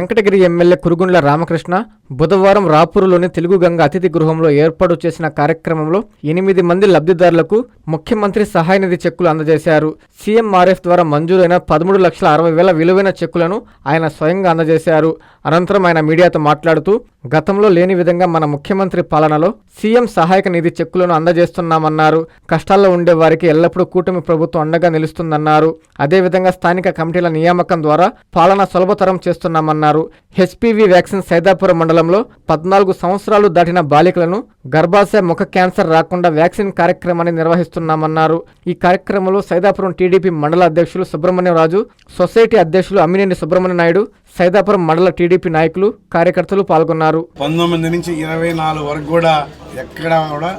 Venkatagiri MLA Kurugondla Ramakrishna బుధవారం రాపూరులోని తెలుగు గంగ అతిథి గృహంలో ఏర్పాటు చేసిన కార్యక్రమంలో 8 మంది లబ్ధిదారులకు ముఖ్యమంత్రి సహాయ నిధి చెక్కులు అందజేశారు. సీఎంఆర్ఎఫ్ ద్వారా మంజూరైన 13,60,000 విలువైన చెక్కులను ఆయన స్వయంగా అందజేశారు. అనంతరం ఆయన మీడియాతో మాట్లాడుతూ, గతంలో లేని విధంగా మన ముఖ్యమంత్రి పాలనలో సీఎం సహాయక నిధి చెక్కులను అందజేస్తున్నామన్నారు. కష్టాల్లో ఉండే వారికి ఎల్లప్పుడూ కూటమి ప్రభుత్వం అండగా నిలుస్తుందన్నారు. అదేవిధంగా స్థానిక కమిటీల నియామకం ద్వారా పాలన సులభతరం చేస్తున్నామన్నారు. హెచ్పివి వ్యాక్సిన్ సైదాపురం మండలంలో 14 సంవత్సరాలు దాటిన బాలికలను గర్భాశయ ముఖ క్యాన్సర్ రాకుండా వ్యాక్సిన్ కార్యక్రమాన్ని నిర్వహిస్తున్నామన్నారు. ఈ కార్యక్రమంలో సైదాపురం టీడీపీ మండల అధ్యక్షులు సుబ్రహ్మణ్యం రాజు, సొసైటీ అధ్యక్షులు అమ్మినేని సుబ్రహ్మణ్య నాయుడు, సైదాపురం మండల టీడీపీ నాయకులు, కార్యకర్తలు పాల్గొన్నారు. 19 నుంచి 24 వరకు కూడా ఎక్కడా కూడా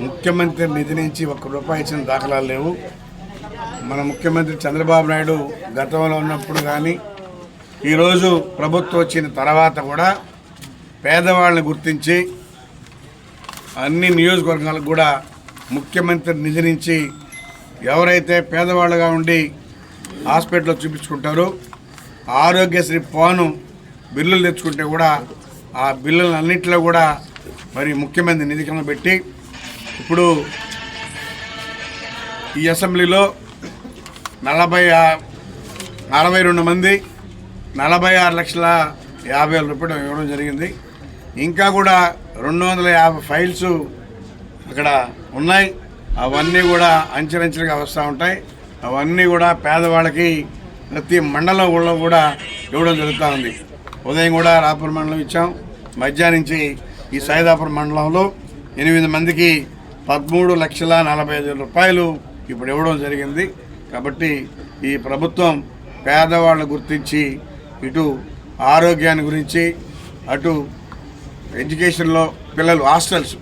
ముఖ్యమంత్రి నిధి నుంచి ₹1 ఇచ్చిన దాఖలాలు లేవు. మన ముఖ్యమంత్రి చంద్రబాబు నాయుడు గతంలో ఉన్నప్పుడు కానీ ఈరోజు ప్రభుత్వం వచ్చిన తర్వాత కూడా పేదవాళ్ళని గుర్తించి అన్ని నియోజకవర్గాలకు కూడా ముఖ్యమంత్రి నిధి నుంచి ఎవరైతే పేదవాళ్ళుగా ఉండి హాస్పిటల్లో చూపించుకుంటారో ఆరోగ్యశ్రీ పోను బిల్లులు తెచ్చుకుంటే కూడా ఆ బిల్లులు అన్నింటిలో కూడా మరి ముఖ్యమంత్రి నిధి కింద పెట్టి ఇప్పుడు ఈ అసెంబ్లీలో 62 మంది 46,50,000 రూపాయలు ఇవ్వడం జరిగింది. ఇంకా కూడా 250 ఫైల్స్ అక్కడ ఉన్నాయి. అవన్నీ కూడా అంచెలంచెలుగా వస్తూ ఉంటాయి. అవన్నీ కూడా పేదవాళ్ళకి ప్రతి మండలంలో కూడా ఇవ్వడం జరుగుతూ ఉంది. ఉదయం కూడా రాపూర్ మండలం ఇచ్చాం. మధ్యాహ్నం నుంచి ఈ సైదాపురం మండలంలో 8 మందికి 13,40,000 రూపాయలు ఇప్పుడు ఇవ్వడం జరిగింది. కాబట్టి ఈ ప్రభుత్వం పేదవాళ్ళని గుర్తించి ఇటు ఆరోగ్యాన్ని గురించి అటు ఎడ్యుకేషన్లో పిల్లలు హాస్టల్స్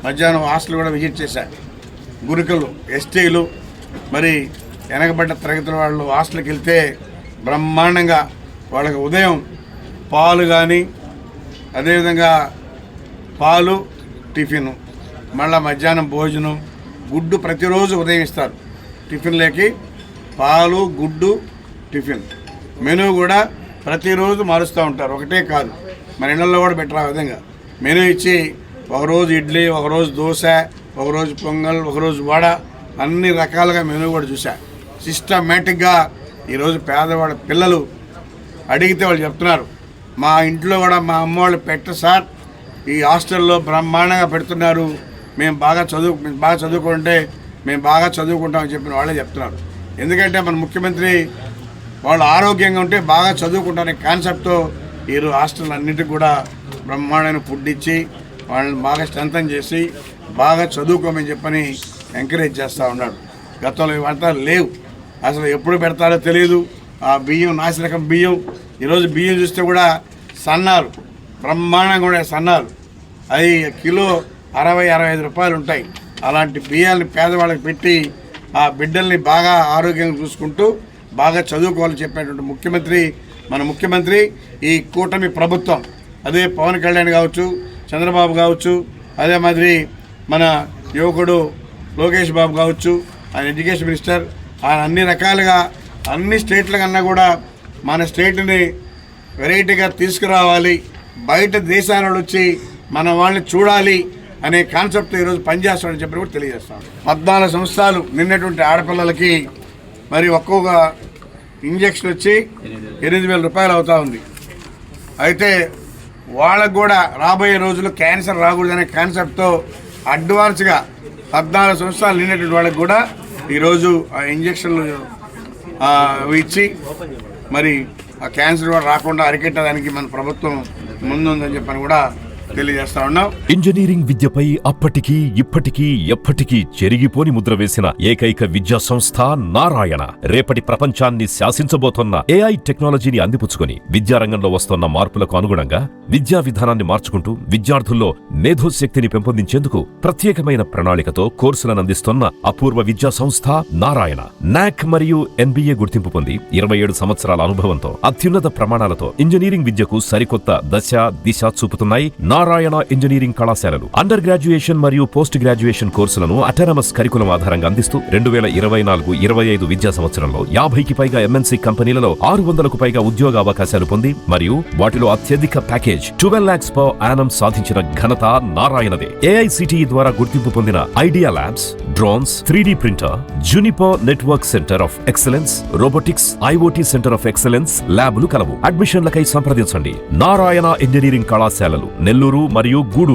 మధ్యాహ్నం హాస్టల్ కూడా విజిట్ చేశారు. గురుకులు ఎస్టీలు మరి వెనకబడ్డ తరగతుల వాళ్ళు హాస్టల్కి వెళ్తే బ్రహ్మాండంగా వాళ్ళకి ఉదయం పాలు కానీ అదేవిధంగా పాలు టిఫిన్, మళ్ళీ మధ్యాహ్నం భోజనం, గుడ్డు ప్రతిరోజు ఉదయం ఇస్తారు. టిఫిన్లోకి పాలు గుడ్డు టిఫిన్ మెనూ కూడా ప్రతిరోజు మారుస్తూ ఉంటారు. ఒకటే కాదు, మన ఇళ్ళల్లో కూడా పెట్టరు. ఆ విధంగా మెనూ ఇచ్చి ఒకరోజు ఇడ్లీ, ఒకరోజు దోశ, ఒకరోజు పొంగల్, ఒకరోజు వడ, అన్ని రకాలుగా మెనూ కూడా చూసా. సిస్టమేటిక్గా ఈరోజు పేదవాళ్ళ పిల్లలు అడిగితే వాళ్ళు చెప్తున్నారు, మా ఇంట్లో కూడా మా అమ్మ వాళ్ళు పెట్టరు సార్, ఈ హాస్టల్లో బ్రహ్మాండంగా పెడుతున్నారు, మేము బాగా చదువుకుంటే మేము బాగా చదువుకుంటామని చెప్పిన వాళ్ళే చెప్తున్నారు. ఎందుకంటే మన ముఖ్యమంత్రి వాళ్ళు ఆరోగ్యంగా ఉంటే బాగా చదువుకుంటారనే కాన్సెప్ట్తో ఈరోజు హాస్టల్ అన్నింటికి కూడా బ్రహ్మాండమైన ఫుడ్ ఇచ్చి వాళ్ళని బాగా స్ట్రెంథన్ చేసి బాగా చదువుకోమని చెప్పని ఎంకరేజ్ చేస్తూ ఉన్నాడు. గతంలో ఇవంతా లేవు, అసలు ఎప్పుడు పెడతారో తెలియదు. ఆ బియ్యం నాసిరకం బియ్యం, ఈరోజు బియ్యం చూస్తే కూడా సన్నాలు బ్రహ్మాండంగా ఉండే సన్నాలు, అవి కిలో 60-65 రూపాయలు ఉంటాయి. అలాంటి బియ్యాన్ని పేదవాళ్ళకి పెట్టి ఆ బిడ్డల్ని బాగా ఆరోగ్యంగా చూసుకుంటూ బాగా చదువుకోవాలని చెప్పినటువంటి ముఖ్యమంత్రి మన ముఖ్యమంత్రి. ఈ కూటమి ప్రభుత్వం, అదే పవన్ కళ్యాణ్ కావచ్చు, చంద్రబాబు కావచ్చు, అదే మాదిరి మన యువకుడు లోకేష్ బాబు కావచ్చు, ఆయన ఎడ్యుకేషన్ మినిస్టర్, ఆయన అన్ని రకాలుగా అన్ని స్టేట్ల కన్నా కూడా మన స్టేట్ని వెరైటీగా తీసుకురావాలి, బయట దేశాల వచ్చి మన వాళ్ళని చూడాలి అనే కాన్సెప్ట్ ఈరోజు పనిచేస్తామని చెప్పి కూడా తెలియజేస్తాం. 14 సంవత్సరాలు నిన్నటువంటి ఆడపిల్లలకి మరి ఒక్కొక్క ఇంజక్షన్ వచ్చి 8,000 రూపాయలు అవుతూ ఉంది. అయితే వాళ్ళకు కూడా రాబోయే రోజుల్లో క్యాన్సర్ రాకూడదనే కాన్సెప్ట్తో అడ్వాన్స్గా 14 సంవత్సరాలు నిన్నటువంటి వాళ్ళకి కూడా ఈరోజు ఆ ఇంజక్షన్లు ఇచ్చి మరి ఆ క్యాన్సర్ కూడా రాకుండా అరికెట్టడానికి మన ప్రభుత్వం ముందుందని చెప్పని కూడా తెలియజేస్తా ఉన్నాం. ఇంజనీరింగ్ విద్యపై అప్పటికీ ఇప్పటికీ ఎప్పటికీ చెరిగిపోని ముద్ర వేసిన ఏకైక విద్యా సంస్థ నారాయణ. రేపటి ప్రపంచాన్ని శాసించబోతోన్న ఏఐ టెక్నాలజీని అందిపుచ్చుకొని విద్యారంగంలో వస్తోన్న మార్పులకు అనుగుణంగా విద్యా విధానాన్ని మార్చుకుంటూ విద్యార్థుల్లో మేధోశక్తిని పెంపొందించేందుకు ప్రత్యేకమైన ప్రణాళికతో కోర్సులను అందిస్తోన్న అపూర్వ విద్యా సంస్థ నారాయణ. నాక్ మరియు ఎన్బిఏ గుర్తింపు పొంది 27 సంవత్సరాల అనుభవంతో అత్యున్నత ప్రమాణాలతో ఇంజనీరింగ్ విద్యకు సరికొత్త దశ దిశ చూపుతున్నాయి నారాయణ ఇంజనీరింగ్ కళాశాలలు అండర్ గ్రాడ్యుయేషన్ మరియు పోస్ట్ గ్రాడ్యుయేషన్ కోర్సులను అటానమస్ కరికులం ఆధారంగా అందిస్తూ 2024-25 విద్యా సంవత్సరంలో 50కి పైగా ఎంఎన్సీ కంపెనీలలో 600కు పైగా ఉద్యోగ అవకాశాలు పొంది మరియు వాటిలో అత్యధిక ప్యాకేజ్ 12 lakhs per annum సాధించిన ఘనత నారాయణదే. AICTE ద్వారా గుర్తింపు పొందిన idea labs, drones, 3D printer, Juniper network centre of excellence, robotics, IoT centre of excellence ల్యాబ్లు కలవు. అడ్మిషన్లకై సంప్రదించండి. నారాయణ ఇంజనీరింగ్ కళాశాలలు నెల్లూరు మరియు గూడూరు.